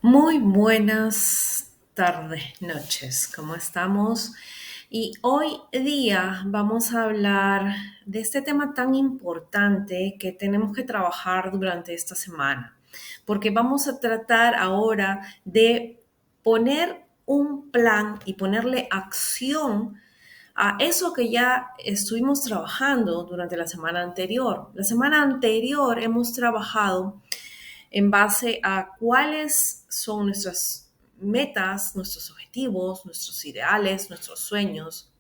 Muy buenas tardes, noches, ¿cómo estamos? Y hoy día vamos a hablar de este tema tan importante que tenemos que trabajar durante esta semana, porque vamos a tratar ahora de poner un plan y ponerle acción a eso que ya estuvimos trabajando durante la semana anterior. La semana anterior hemos trabajado en base a cuáles son nuestras metas, nuestros objetivos, nuestros ideales, nuestros sueños,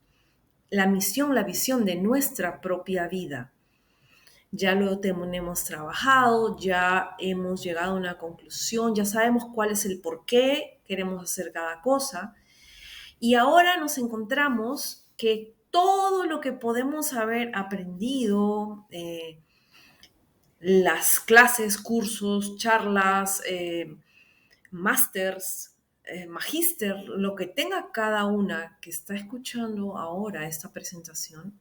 la misión, la visión de nuestra propia vida. Ya lo tenemos trabajado, ya hemos llegado a una conclusión, ya sabemos cuál es el por qué queremos hacer cada cosa y ahora nos encontramos que todo lo que podemos haber aprendido, las clases, cursos, charlas, másters, magíster, lo que tenga cada una que está escuchando ahora esta presentación,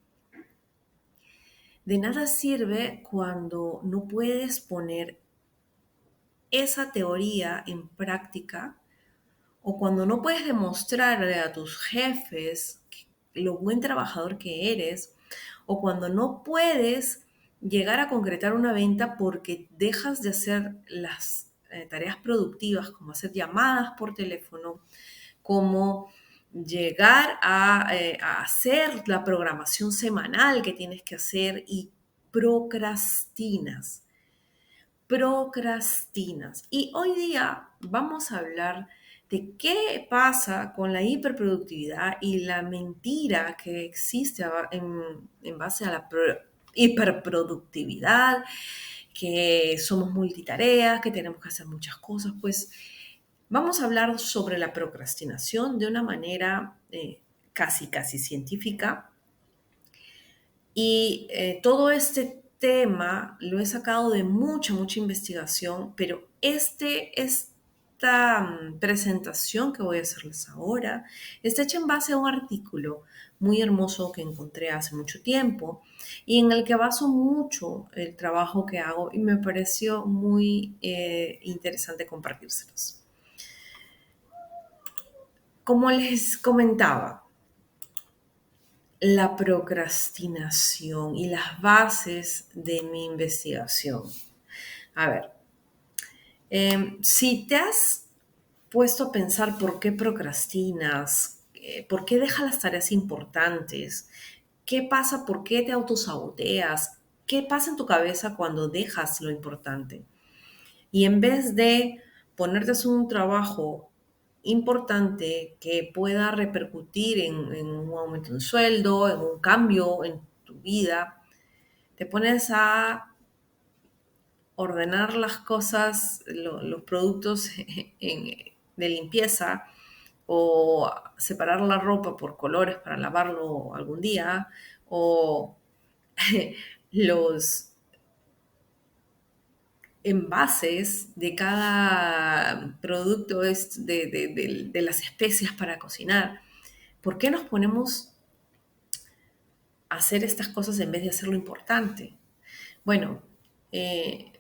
de nada sirve cuando no puedes poner esa teoría en práctica o cuando no puedes demostrarle a tus jefes lo buen trabajador que eres o cuando no puedes llegar a concretar una venta porque dejas de hacer las tareas productivas como hacer llamadas por teléfono, como llegar a hacer la programación semanal que tienes que hacer y procrastinas, procrastinas. Y hoy día vamos a hablar de qué pasa con la hiperproductividad y la mentira que existe en base a la hiperproductividad, que somos multitareas, que tenemos que hacer muchas cosas. Pues vamos a hablar sobre la procrastinación de una manera casi científica y todo este tema lo he sacado de mucha investigación, pero esta presentación que voy a hacerles ahora está hecha en base a un artículo muy hermoso que encontré hace mucho tiempo y en el que baso mucho el trabajo que hago y me pareció muy interesante compartírselos. Como les comentaba, la procrastinación y las bases de mi investigación. A ver, si te has puesto a pensar por qué procrastinas, por qué dejas las tareas importantes, qué pasa, por qué te autosaboteas, qué pasa en tu cabeza cuando dejas lo importante. Y en vez de ponerte a hacer un trabajo importante que pueda repercutir en un aumento de sueldo, en un cambio en tu vida, te pones a ordenar las cosas, los productos de limpieza o separar la ropa por colores para lavarlo algún día o los envases de cada producto de las especias para cocinar. ¿Por qué nos ponemos a hacer estas cosas en vez de hacer lo importante? Bueno, eh,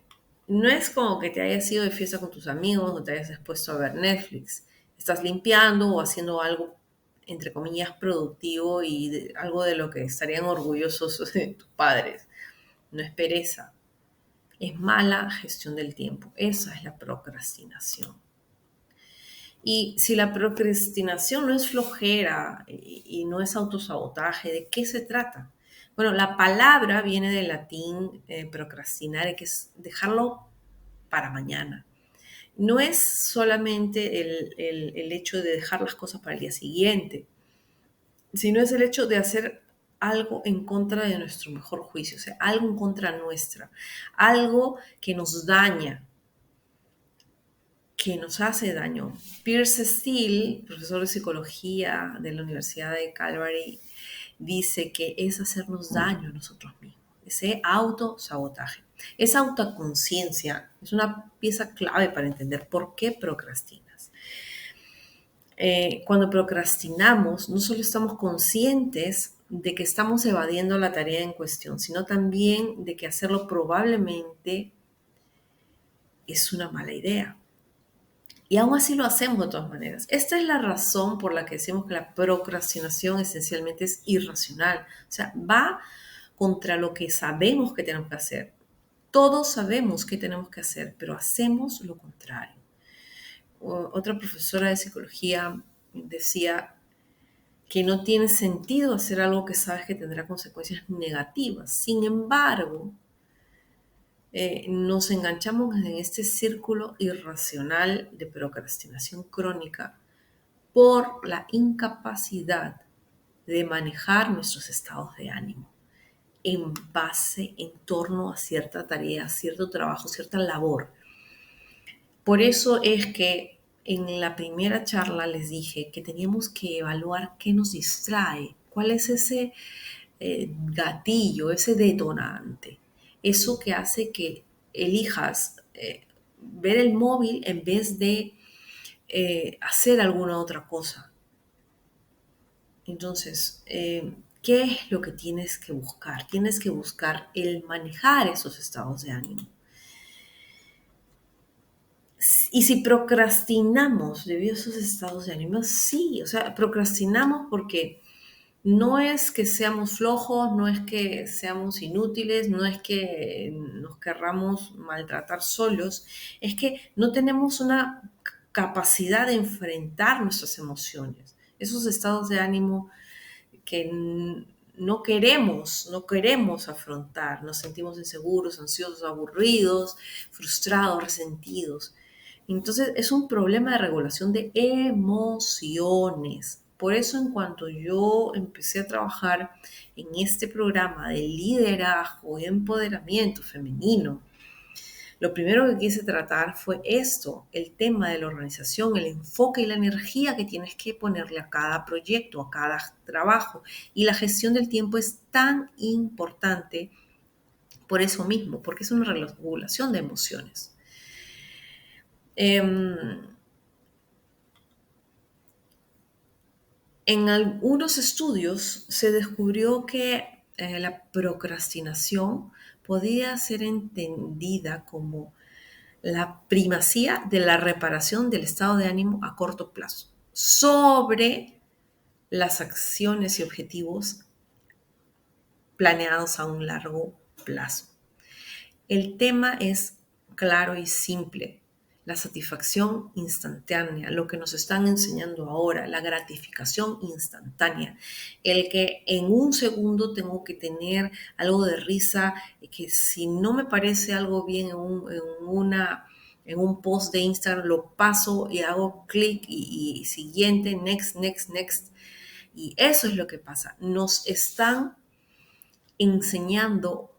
no es como que te hayas ido de fiesta con tus amigos o te hayas expuesto a ver Netflix. Estás limpiando o haciendo algo, entre comillas, productivo y algo de lo que estarían orgullosos de tus padres. No es pereza, es mala gestión del tiempo. Esa es la procrastinación. Y si la procrastinación no es flojera y no es autosabotaje, ¿de qué se trata? Bueno, la palabra viene del latín procrastinare, que es dejarlo para mañana. No es solamente el hecho de dejar las cosas para el día siguiente, sino es el hecho de hacer algo en contra de nuestro mejor juicio, o sea, algo en contra nuestra, algo que nos daña, que nos hace daño. Pierce Steele, profesor de psicología de la Universidad de Calvary, dice que es hacernos daño a nosotros mismos, ese autosabotaje. Esa autoconciencia es una pieza clave para entender por qué procrastinas. Cuando procrastinamos, no solo estamos conscientes de que estamos evadiendo la tarea en cuestión, sino también de que hacerlo probablemente es una mala idea. Y aún así lo hacemos de todas maneras. Esta es la razón por la que decimos que la procrastinación esencialmente es irracional. O sea, va contra lo que sabemos que tenemos que hacer. Todos sabemos qué tenemos que hacer, pero hacemos lo contrario. Otra profesora de psicología decía que no tiene sentido hacer algo que sabes que tendrá consecuencias negativas. Sin embargo, nos enganchamos en este círculo irracional de procrastinación crónica por la incapacidad de manejar nuestros estados de ánimo en base, en torno a cierta tarea, cierto trabajo, cierta labor. Por eso es que en la primera charla les dije que teníamos que evaluar qué nos distrae, cuál es ese gatillo, ese detonante, eso que hace que elijas ver el móvil en vez de hacer alguna otra cosa. Entonces, ¿qué es lo que tienes que buscar? Tienes que buscar el manejar esos estados de ánimo. Y si procrastinamos debido a esos estados de ánimo, sí, o sea, procrastinamos porque no es que seamos flojos, no es que seamos inútiles, no es que nos querramos maltratar solos, es que no tenemos una capacidad de enfrentar nuestras emociones, esos estados de ánimo que no queremos afrontar, nos sentimos inseguros, ansiosos, aburridos, frustrados, resentidos. Entonces es un problema de regulación de emociones. Por eso en cuanto yo empecé a trabajar en este programa de liderazgo y empoderamiento femenino, lo primero que quise tratar fue esto, el tema de la organización, el enfoque y la energía que tienes que ponerle a cada proyecto, a cada trabajo. Y la gestión del tiempo es tan importante por eso mismo, porque es una regulación de emociones. En algunos estudios se descubrió que la procrastinación podía ser entendida como la primacía de la reparación del estado de ánimo a corto plazo sobre las acciones y objetivos planeados a un largo plazo. El tema es claro y simple. La satisfacción instantánea, lo que nos están enseñando ahora, la gratificación instantánea, el que en un segundo tengo que tener algo de risa, que si no me parece algo bien en un post de Instagram, lo paso y hago clic y siguiente, next, next, next. Y eso es lo que pasa. Nos están enseñando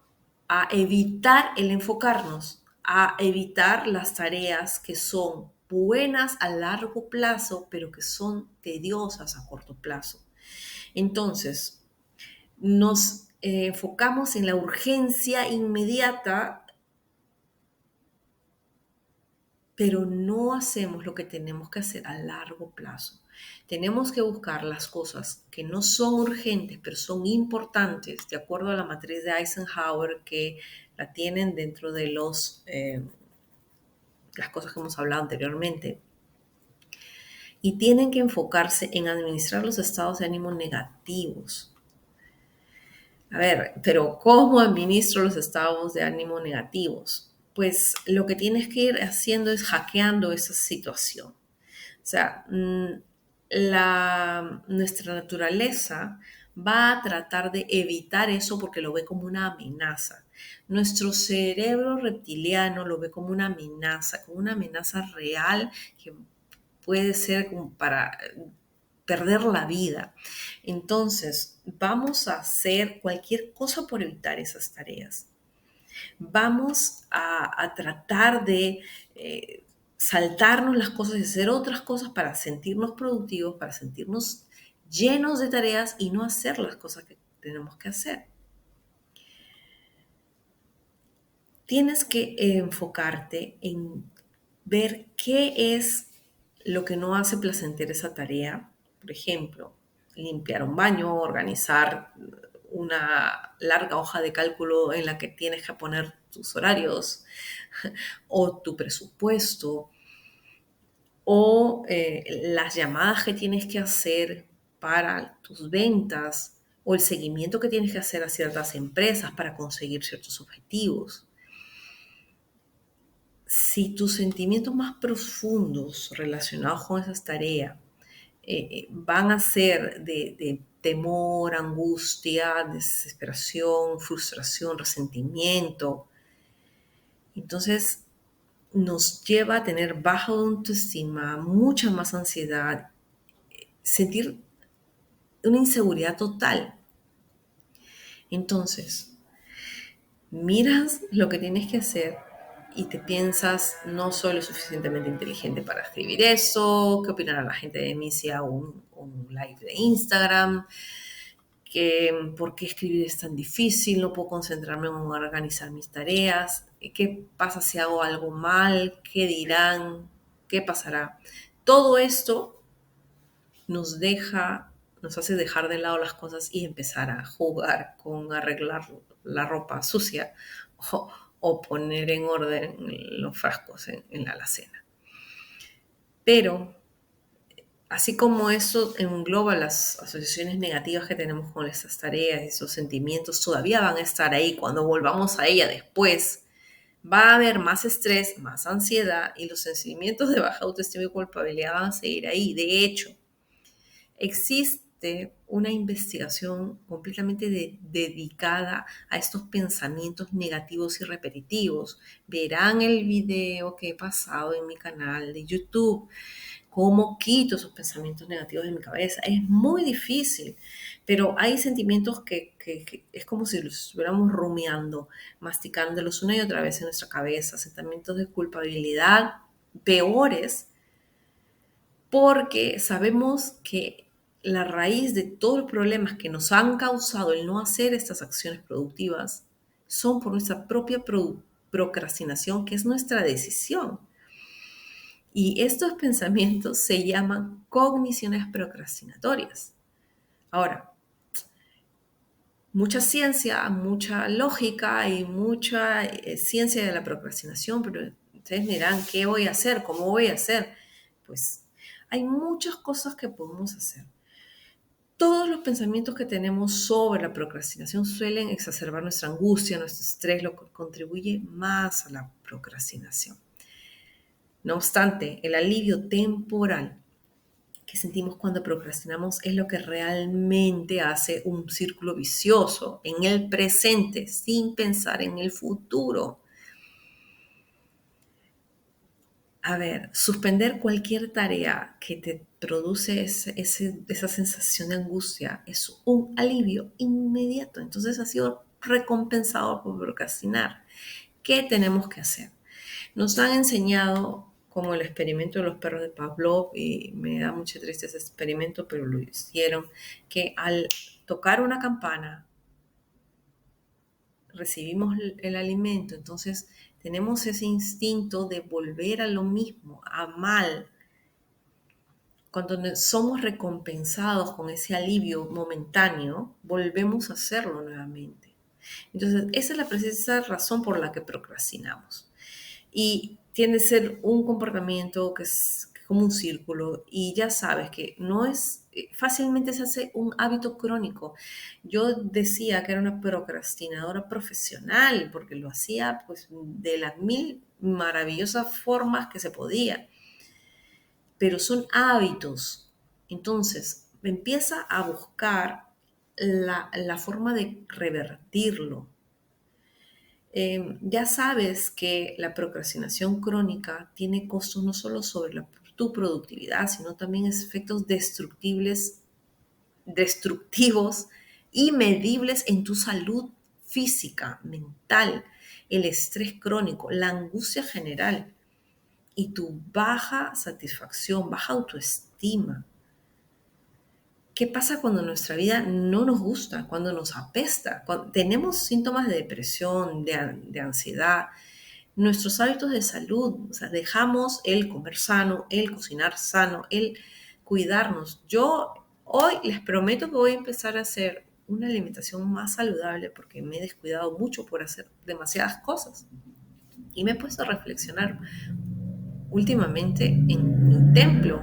a evitar el enfocarnos, a evitar las tareas que son buenas a largo plazo, pero que son tediosas a corto plazo. Entonces, nos enfocamos en la urgencia inmediata, pero no hacemos lo que tenemos que hacer a largo plazo. Tenemos que buscar las cosas que no son urgentes, pero son importantes, de acuerdo a la matriz de Eisenhower, que la tienen dentro de las cosas que hemos hablado anteriormente. Y tienen que enfocarse en administrar los estados de ánimo negativos. A ver, pero ¿cómo administro los estados de ánimo negativos? Pues lo que tienes que ir haciendo es hackeando esa situación. O sea, nuestra naturaleza va a tratar de evitar eso porque lo ve como una amenaza. Nuestro cerebro reptiliano lo ve como una amenaza real que puede ser como para perder la vida. Entonces, vamos a hacer cualquier cosa por evitar esas tareas. Vamos a tratar de saltarnos las cosas y hacer otras cosas para sentirnos productivos, para sentirnos llenos de tareas y no hacer las cosas que tenemos que hacer. Tienes que enfocarte en ver qué es lo que no hace placentera esa tarea. Por ejemplo, limpiar un baño, organizar una larga hoja de cálculo en la que tienes que poner tus horarios o tu presupuesto. o las llamadas que tienes que hacer para tus ventas o el seguimiento que tienes que hacer a ciertas empresas para conseguir ciertos objetivos. Si tus sentimientos más profundos relacionados con esas tareas van a ser de temor, angustia, desesperación, frustración, resentimiento, entonces nos lleva a tener baja autoestima, mucha más ansiedad, sentir una inseguridad total. Entonces, miras lo que tienes que hacer y te piensas, no soy lo suficientemente inteligente para escribir eso, qué opinará la gente de mí si hago un live de Instagram, que por qué escribir es tan difícil, no puedo concentrarme en organizar mis tareas, qué pasa si hago algo mal, qué dirán, qué pasará. Todo esto nos hace dejar de lado las cosas y empezar a jugar con arreglar la ropa sucia o, o poner en orden los frascos en la alacena. Pero así como eso engloba las asociaciones negativas que tenemos con esas tareas, esos sentimientos todavía van a estar ahí cuando volvamos a ella después. Va a haber más estrés, más ansiedad y los sentimientos de baja autoestima y culpabilidad van a seguir ahí. De hecho, existe una investigación completamente dedicada a estos pensamientos negativos y repetitivos. Verán el video que he pasado en mi canal de YouTube, cómo quito esos pensamientos negativos de mi cabeza. Es muy difícil, pero hay sentimientos que es como si los estuviéramos rumiando, masticándolos una y otra vez en nuestra cabeza, sentimientos de culpabilidad peores porque sabemos que la raíz de todos los problemas que nos han causado el no hacer estas acciones productivas son por nuestra propia procrastinación, que es nuestra decisión. Y estos pensamientos se llaman cogniciones procrastinatorias. Ahora, mucha ciencia, mucha lógica y mucha ciencia de la procrastinación, pero ustedes dirán, ¿qué voy a hacer? ¿Cómo voy a hacer? Pues hay muchas cosas que podemos hacer. Todos los pensamientos que tenemos sobre la procrastinación suelen exacerbar nuestra angustia, nuestro estrés, lo que contribuye más a la procrastinación. No obstante, el alivio temporal que sentimos cuando procrastinamos es lo que realmente hace un círculo vicioso en el presente sin pensar en el futuro. A ver, suspender cualquier tarea que te produce esa sensación de angustia es un alivio inmediato. Entonces ha sido recompensado por procrastinar. ¿Qué tenemos que hacer? Nos han enseñado, como el experimento de los perros de Pavlov, y me da mucha tristeza ese experimento, pero lo hicieron, que al tocar una campana recibimos el alimento, entonces tenemos ese instinto de volver a lo mismo, a mal. Cuando somos recompensados con ese alivio momentáneo, volvemos a hacerlo nuevamente. Entonces, esa es la precisa razón por la que procrastinamos. Y tiene que ser un comportamiento que es como un círculo y ya sabes que no es, fácilmente se hace un hábito crónico. Yo decía que era una procrastinadora profesional porque lo hacía pues de las mil maravillosas formas que se podía, pero son hábitos. Entonces, empieza a buscar la forma de revertirlo. Ya sabes que la procrastinación crónica tiene costos no solo sobre tu productividad, sino también efectos destructivos y medibles en tu salud física, mental, el estrés crónico, la angustia general y tu baja satisfacción, baja autoestima. ¿Qué pasa cuando nuestra vida no nos gusta, cuando nos apesta, cuando tenemos síntomas de depresión, de ansiedad, nuestros hábitos de salud? O sea, dejamos el comer sano, el cocinar sano, el cuidarnos. Yo hoy les prometo que voy a empezar a hacer una alimentación más saludable porque me he descuidado mucho por hacer demasiadas cosas. Y me he puesto a reflexionar últimamente en mi templo,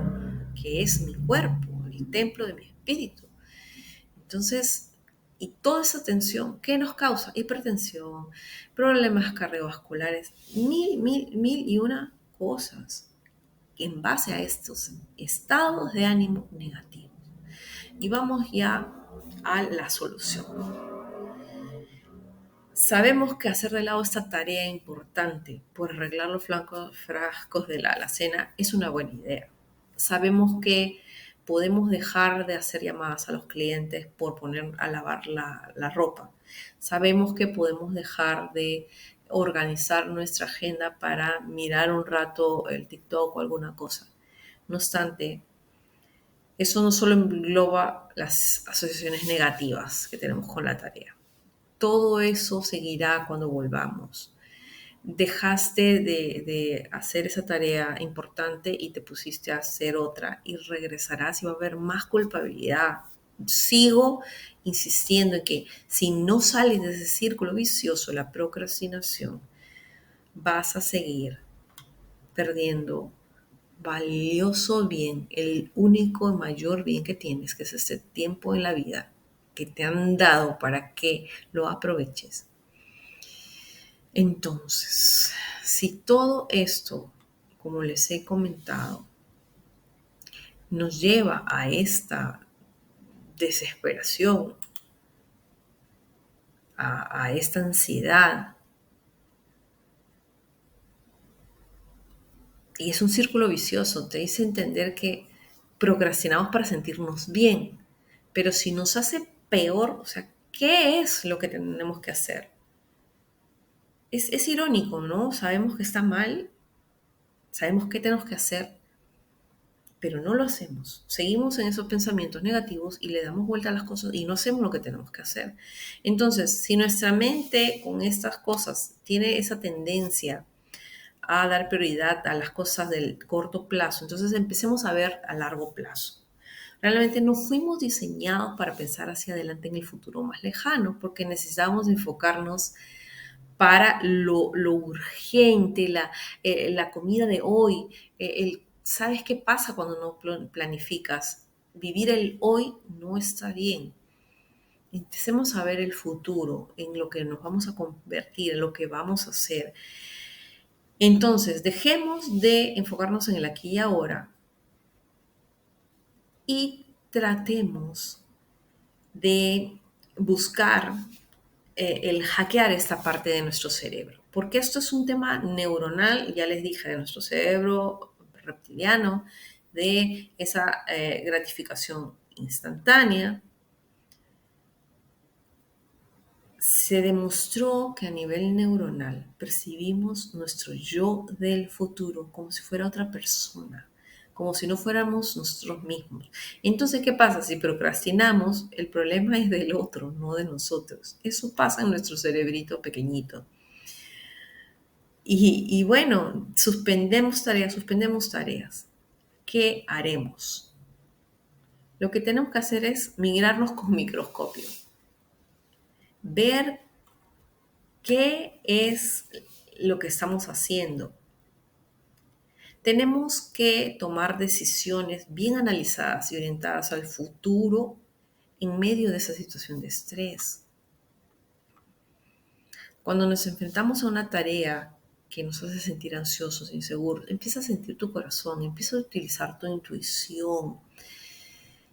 que es mi cuerpo, el templo de mi espíritu. Entonces, y toda esa tensión, ¿qué nos causa? Hipertensión, problemas cardiovasculares, mil y una cosas en base a estos estados de ánimo negativos. Y vamos ya a la solución. Sabemos que hacer de lado esta tarea importante por arreglar los frascos de la alacena es una buena idea. Sabemos que podemos dejar de hacer llamadas a los clientes por poner a lavar la ropa. Sabemos que podemos dejar de organizar nuestra agenda para mirar un rato el TikTok o alguna cosa. No obstante, eso no solo engloba las asociaciones negativas que tenemos con la tarea. Todo eso seguirá cuando volvamos. Dejaste de hacer esa tarea importante y te pusiste a hacer otra y regresarás y va a haber más culpabilidad. Sigo insistiendo en que si no sales de ese círculo vicioso, la procrastinación, vas a seguir perdiendo valioso bien, el único y mayor bien que tienes, que es este tiempo en la vida que te han dado para que lo aproveches. Entonces, si todo esto, como les he comentado, nos lleva a esta desesperación, a esta ansiedad, y es un círculo vicioso, te dice entender que procrastinamos para sentirnos bien, pero si nos hace peor, o sea, ¿qué es lo que tenemos que hacer? Es irónico, ¿no? Sabemos que está mal, sabemos qué tenemos que hacer, pero no lo hacemos. Seguimos en esos pensamientos negativos y le damos vuelta a las cosas y no hacemos lo que tenemos que hacer. Entonces, si nuestra mente con estas cosas tiene esa tendencia a dar prioridad a las cosas del corto plazo, entonces empecemos a ver a largo plazo. Realmente no fuimos diseñados para pensar hacia adelante en el futuro más lejano, porque necesitamos enfocarnos para lo urgente, la comida de hoy. ¿Sabes qué pasa cuando no planificas? Vivir el hoy no está bien. Empecemos a ver el futuro, en lo que nos vamos a convertir, en lo que vamos a hacer. Entonces, dejemos de enfocarnos en el aquí y ahora y tratemos de buscar el hackear esta parte de nuestro cerebro. Porque esto es un tema neuronal, ya les dije, de nuestro cerebro reptiliano, de esa gratificación instantánea. Se demostró que a nivel neuronal percibimos nuestro yo del futuro como si fuera otra persona, como si no fuéramos nosotros mismos. Entonces, ¿qué pasa? Si procrastinamos, el problema es del otro, no de nosotros. Eso pasa en nuestro cerebrito pequeñito. Y bueno, suspendemos tareas. ¿Qué haremos? Lo que tenemos que hacer es migrarnos con microscopio, ver qué es lo que estamos haciendo. Tenemos que tomar decisiones bien analizadas y orientadas al futuro en medio de esa situación de estrés. Cuando nos enfrentamos a una tarea que nos hace sentir ansiosos, inseguros, empieza a sentir tu corazón, empieza a utilizar tu intuición.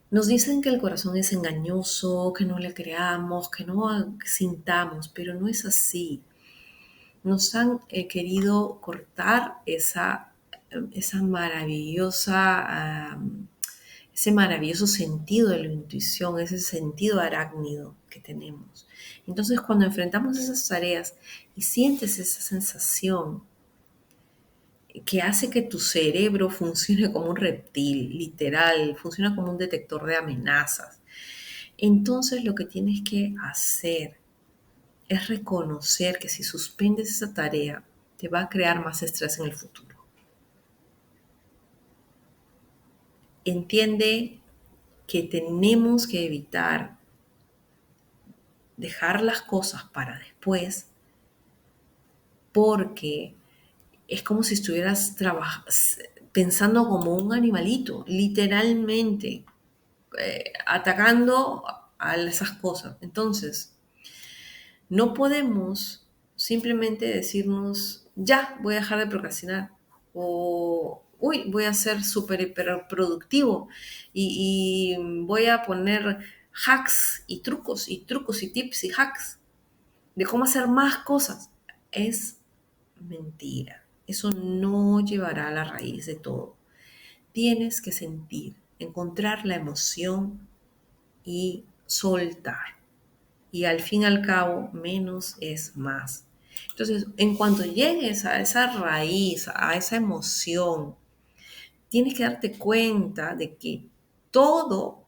Nos dicen que el corazón es engañoso, que no le creamos, que no sintamos, pero no es así. Nos han querido cortar esa maravillosa, ese maravilloso sentido de la intuición, ese sentido arácnido que tenemos. Entonces, cuando enfrentamos esas tareas y sientes esa sensación que hace que tu cerebro funcione como un reptil, literal, funciona como un detector de amenazas, entonces lo que tienes que hacer es reconocer que si suspendes esa tarea, te va a crear más estrés en el futuro. Entiende que tenemos que evitar dejar las cosas para después porque es como si estuvieras pensando como un animalito, literalmente, atacando a esas cosas. Entonces, no podemos simplemente decirnos, ya, voy a dejar de procrastinar. O, uy, voy a ser súper hiper productivo y voy a poner hacks y trucos y tips y hacks de cómo hacer más cosas. Es mentira. Eso no llevará a la raíz de todo. Tienes que sentir, encontrar la emoción y soltar. Y al fin y al cabo, menos es más. Entonces, en cuanto llegues a esa raíz, a esa emoción, tienes que darte cuenta de que todo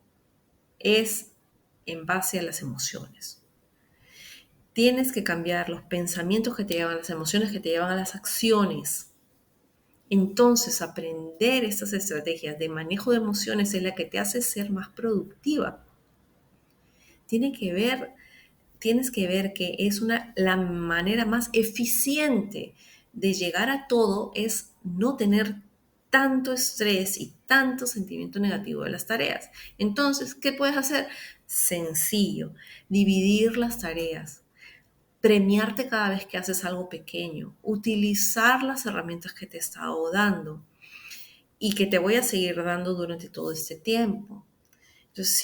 es en base a las emociones. Tienes que cambiar los pensamientos que te llevan a las emociones, que te llevan a las acciones. Entonces, aprender estas estrategias de manejo de emociones es la que te hace ser más productiva. Tiene que ver Tienes que ver que es la manera más eficiente de llegar a todo es no tener tanto estrés y tanto sentimiento negativo de las tareas. Entonces, ¿qué puedes hacer? Sencillo, dividir las tareas, premiarte cada vez que haces algo pequeño, utilizar las herramientas que te he estado dando y que te voy a seguir dando durante todo este tiempo. Entonces,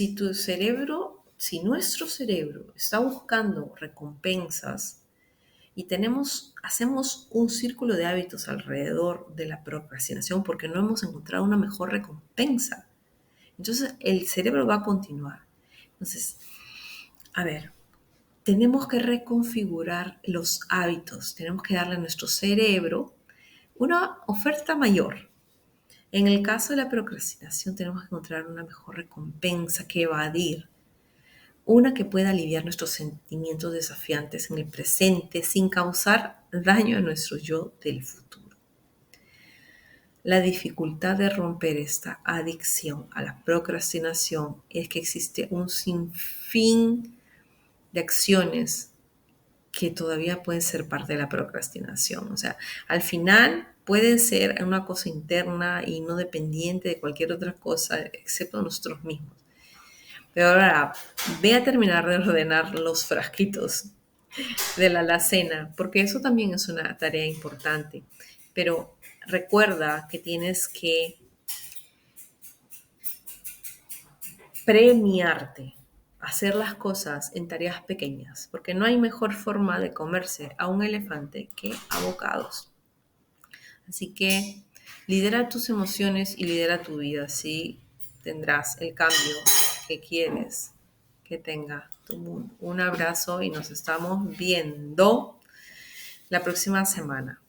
si nuestro cerebro está buscando recompensas y hacemos un círculo de hábitos alrededor de la procrastinación porque no hemos encontrado una mejor recompensa, entonces el cerebro va a continuar. Entonces, a ver, tenemos que reconfigurar los hábitos, tenemos que darle a nuestro cerebro una oferta mayor. En el caso de la procrastinación, tenemos que encontrar una mejor recompensa que evadir. Una que pueda aliviar nuestros sentimientos desafiantes en el presente sin causar daño a nuestro yo del futuro. La dificultad de romper esta adicción a la procrastinación es que existe un sinfín de acciones que todavía pueden ser parte de la procrastinación. O sea, al final pueden ser una cosa interna y no dependiente de cualquier otra cosa excepto nosotros mismos. Pero ahora, ve a terminar de ordenar los frasquitos de la alacena, porque eso también es una tarea importante. Pero recuerda que tienes que premiarte, hacer las cosas en tareas pequeñas, porque no hay mejor forma de comerse a un elefante que a bocados. Así que lidera tus emociones y lidera tu vida, así tendrás el cambio que quieres que tenga tu mundo. Un abrazo y nos estamos viendo la próxima semana.